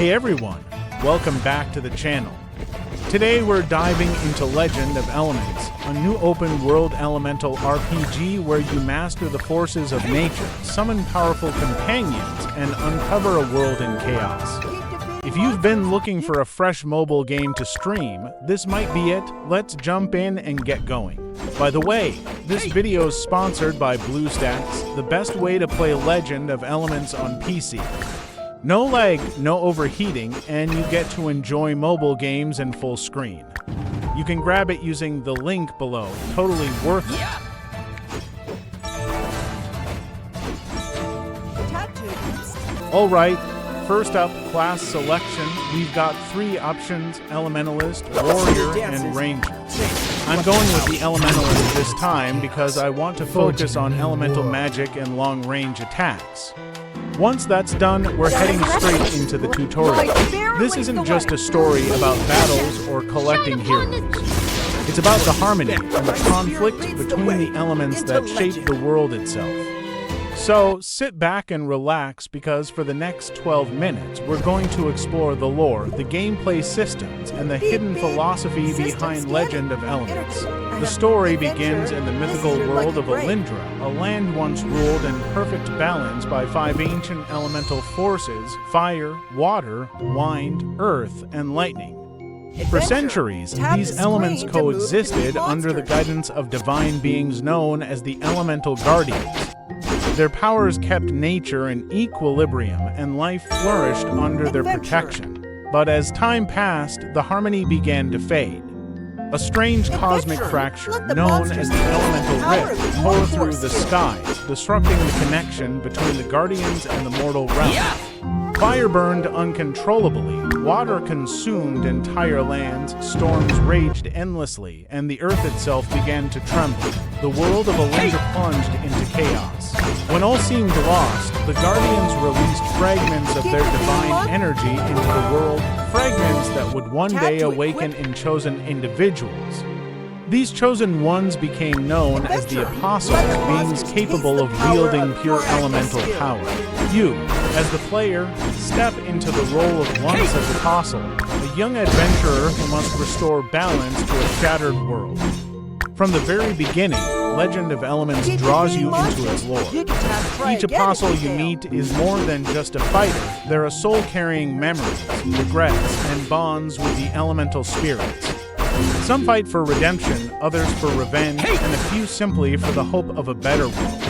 Hey everyone, welcome back to the channel. Today we're diving into Legend of Elements, a new open-world elemental RPG where you master the forces of nature, summon powerful companions, and uncover a world in chaos. If you've been looking for a fresh mobile game to stream, this might be it. Let's jump in and get going. By the way, this video is sponsored by Bluestacks, the best way to play Legend of Elements on PC. No lag, no overheating, and you get to enjoy mobile games in full screen. You can grab it using the link below. Totally worth it. Alright, first up, class selection. We've got 3 options: Elementalist, Warrior, and Ranger. I'm going with the Elementalist this time because I want to focus on elemental magic and long-range attacks. Once that's done, we're heading straight into the tutorial. This isn't just a story about battles or collecting heroes. It's about the harmony and the conflict between the elements that shape the world itself. So sit back and relax, because for the next 12 minutes, we're going to explore the lore, the gameplay systems, and the hidden philosophy behind Legend of Elements. The story begins in the mythical world of Alindra, a land once ruled in perfect balance by 5 ancient elemental forces: fire, water, wind, earth, and lightning. For centuries, these elements coexisted under the guidance of divine beings known as the Elemental Guardians. Their powers kept nature in equilibrium, and life flourished under their protection. But as time passed, the harmony began to fade. A strange cosmic fracture, known as the Elemental Rift, tore through the skies, disrupting the connection between the Guardians and the mortal realm. Fire burned uncontrollably, water consumed entire lands, storms raged endlessly, and the earth itself began to tremble. The world of Alindra plunged into chaos. When all seemed lost, the Guardians released fragments of their divine energy into the world, fragments that would one day awaken in chosen individuals. These chosen ones became known as the Apostles, beings capable of wielding pure elemental power. You, as the player, step into the role of one such apostle, a young adventurer who must restore balance to a shattered world. From the very beginning, Legend of Elements draws you into its lore. Each apostle you meet is more than just a fighter. They're a soul carrying memories, regrets, and bonds with the elemental spirits. Some fight for redemption, others for revenge, and a few simply for the hope of a better world.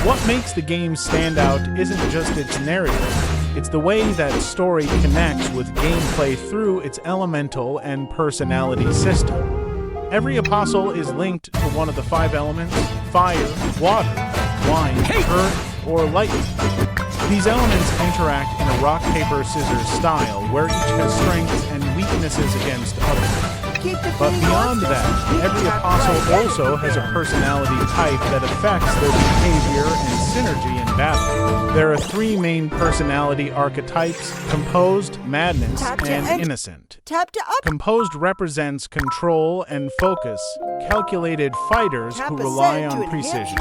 What makes the game stand out isn't just its narrative, it's the way that story connects with gameplay through its elemental and personality system. Every apostle is linked to one of the 5 elements: fire, water, wind, earth, or lightning. These elements interact in a rock, paper, scissors style, where each has strengths and weaknesses against others. But beyond that, every apostle also has a personality type that affects their behavior and synergy in battle. There are 3 main personality archetypes: Composed, Madness, and Innocent. Composed represents control and focus, calculated fighters who rely on precision.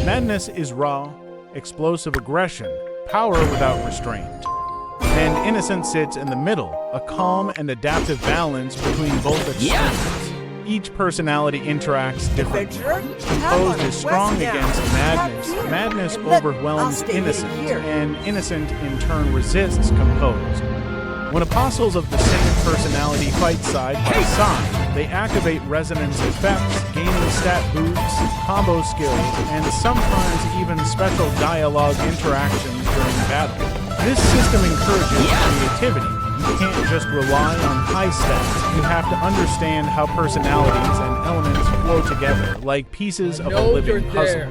Madness is raw, explosive aggression, power without restraint. And Innocent sits in the middle, a calm and adaptive balance between both extremes. Each personality interacts differently. Composed is strong against Madness. Madness overwhelms Innocent, and Innocent in turn resists Composed. When apostles of the same personality fight side by side, they activate resonance effects, gaining stat boosts, combo skills, and sometimes even special dialogue interactions during battle. This system encourages creativity. You can't just rely on high stats. You have to understand how personalities and elements flow together, like pieces of a living puzzle.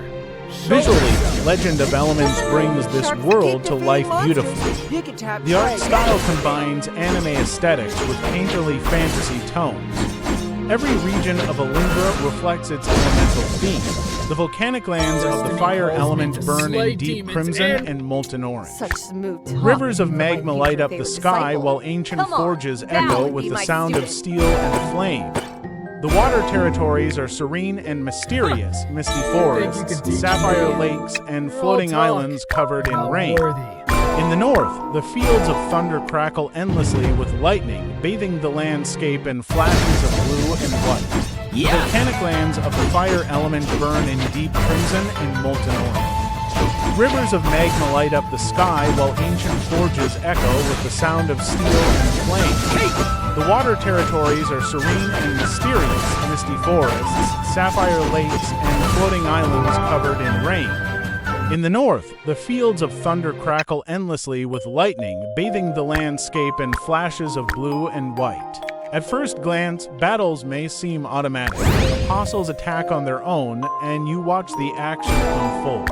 Visually, Legend of Elements brings this world to life beautifully. The art style combines anime aesthetics with painterly fantasy tones. Every region of Alindra reflects its elemental theme. The volcanic lands of the fire element burn in deep crimson and molten orange. Rivers of magma light up the sky, while ancient forges echo with the sound of steel and flame. The water territories are serene and mysterious: misty forests, sapphire lakes, and floating islands covered in rain. In the north, the fields of thunder crackle endlessly with lightning, bathing the landscape in flashes of blue and white. The volcanic lands of the fire element burn in deep crimson and molten orange. Rivers of magma light up the sky while ancient forges echo with the sound of steel and flame. The water territories are serene and mysterious, misty forests, sapphire lakes, and floating islands covered in rain. In the north, the fields of thunder crackle endlessly with lightning, bathing the landscape in flashes of blue and white. At first glance, battles may seem automatic. Apostles attack on their own, and you watch the action unfold.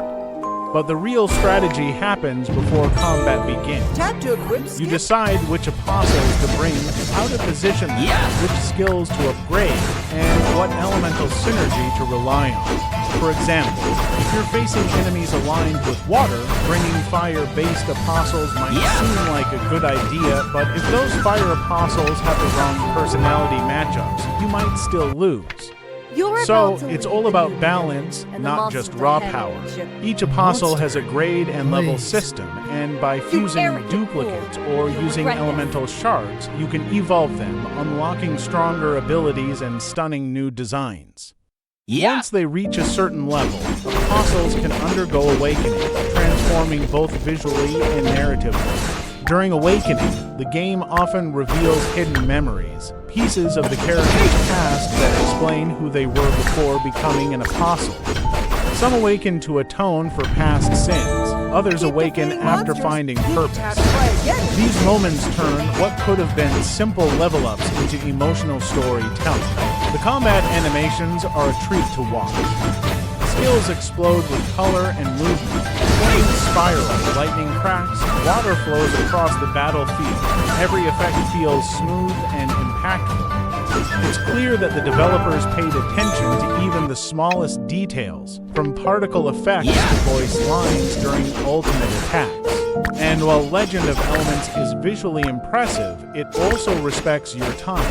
But the real strategy happens before combat begins. Tap to equip You decide which apostles to bring, how to position them, which skills to upgrade, and what elemental synergy to rely on. For example, if you're facing enemies aligned with water, bringing fire-based apostles might seem like a good idea, but if those fire apostles have the wrong personality matchups, you might still lose. So, it's all about balance, not just raw power. Each apostle has a grade and level system, and by fusing duplicates or using elemental shards, you can evolve them, unlocking stronger abilities and stunning new designs. Once they reach a certain level, apostles can undergo awakening, transforming both visually and narratively. During awakening, the game often reveals hidden memories, pieces of the character's past that explain who they were before becoming an apostle. Some awaken to atone for past sins, others awaken after finding purpose. These moments turn what could have been simple level-ups into emotional storytelling. The combat animations are a treat to watch. Skills explode with color and movement. Flames spiral, lightning cracks, water flows across the battlefield. Every effect feels smooth and impactful. It's clear that the developers paid attention to even the smallest details, from particle effects to voice lines during ultimate attacks. And while Legend of Elements is visually impressive, it also respects your time.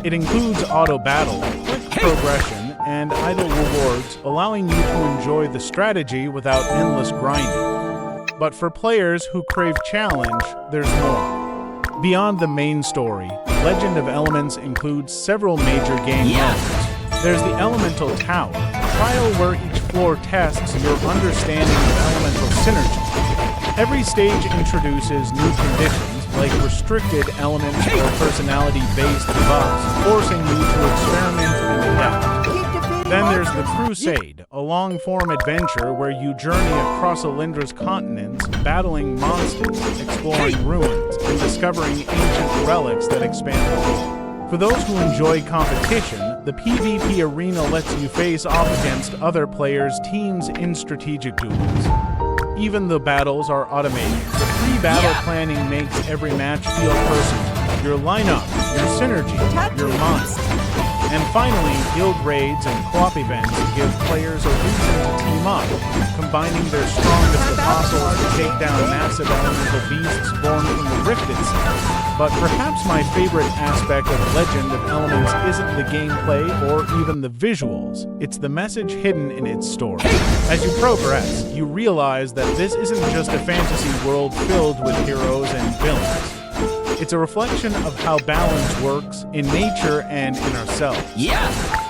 It includes auto battle, quick progression, and idle rewards, allowing you to enjoy the strategy without endless grinding. But for players who crave challenge, there's more. Beyond the main story, Legend of Elements includes several major game modes. There's the Elemental Tower, a trial where each floor tests your understanding of elemental synergy. Every stage introduces new conditions, like restricted elements or personality-based debuffs, forcing you to experiment and adapt. Then there's the Crusade, a long-form adventure where you journey across Alindra's continents, battling monsters, exploring ruins, and discovering ancient relics that expand the world. For those who enjoy competition, the PvP arena lets you face off against other players' teams in strategic duels. Even the battles are automated. The pre-battle planning makes every match feel personal. Your lineup, your synergy, your mind. And finally, guild raids and co-op events give players a reason to team up, combining their strongest apostles to take down massive elemental beasts born from the rift itself. But perhaps my favorite aspect of Legend of Elements isn't the gameplay or even the visuals, it's the message hidden in its story. As you progress, you realize that this isn't just a fantasy world filled with heroes and villains. It's a reflection of how balance works in nature and in ourselves.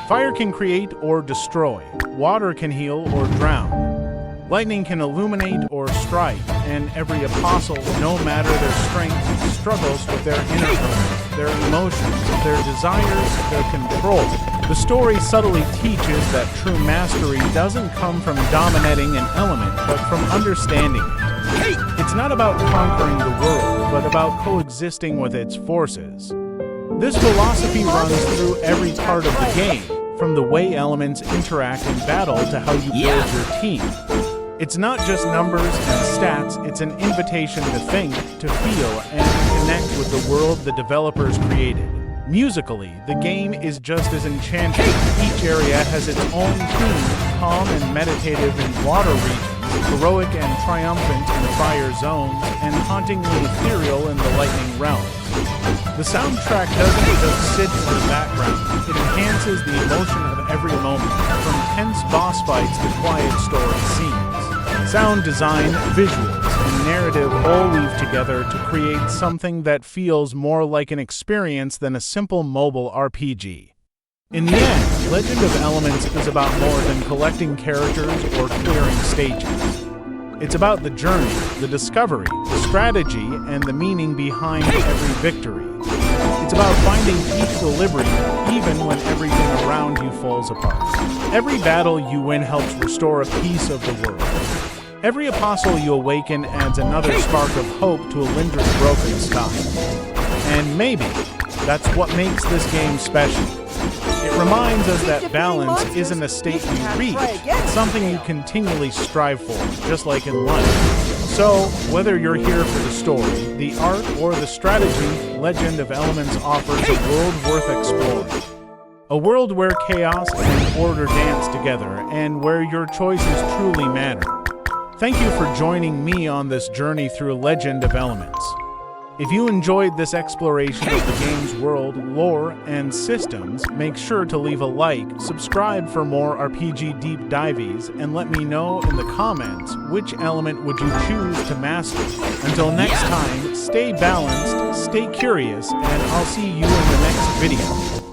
Fire can create or destroy. Water can heal or drown. Lightning can illuminate or strike, and every apostle, no matter their strength, struggles with their inner thoughts, their emotions, their desires, their control. The story subtly teaches that true mastery doesn't come from dominating an element, but from understanding it. It's not about conquering the world, but about coexisting with its forces. This philosophy runs through every part of the game, from the way elements interact in battle to how you build your team. It's not just numbers and stats, it's an invitation to think, to feel, and to connect with the world the developers created. Musically, the game is just as enchanting. Each area has its own theme, calm and meditative in water regions, heroic and triumphant in fire zones, and hauntingly ethereal in the lightning realms. The soundtrack doesn't just sit in the background, it enhances the emotion of every moment, from tense boss fights to quiet story scenes. Sound design, visuals, and narrative all weave together to create something that feels more like an experience than a simple mobile RPG. In the end, Legend of Elements is about more than collecting characters or clearing stages. It's about the journey, the discovery, the strategy, and the meaning behind every victory. It's about finding equilibrium even when everything around you falls apart. Every battle you win helps restore a piece of the world. Every apostle you awaken adds another spark of hope to Elindra's broken sky. And maybe that's what makes this game special. It reminds us that balance isn't a state you reach, it's something you continually strive for, just like in life. So, whether you're here for the story, the art, or the strategy, Legend of Elements offers a world worth exploring. A world where chaos and order dance together, and where your choices truly matter. Thank you for joining me on this journey through Legend of Elements. If you enjoyed this exploration of the game's world, lore, and systems, make sure to leave a like, subscribe for more RPG deep dives, and let me know in the comments which element would you choose to master. Until next time, stay balanced, stay curious, and I'll see you in the next video.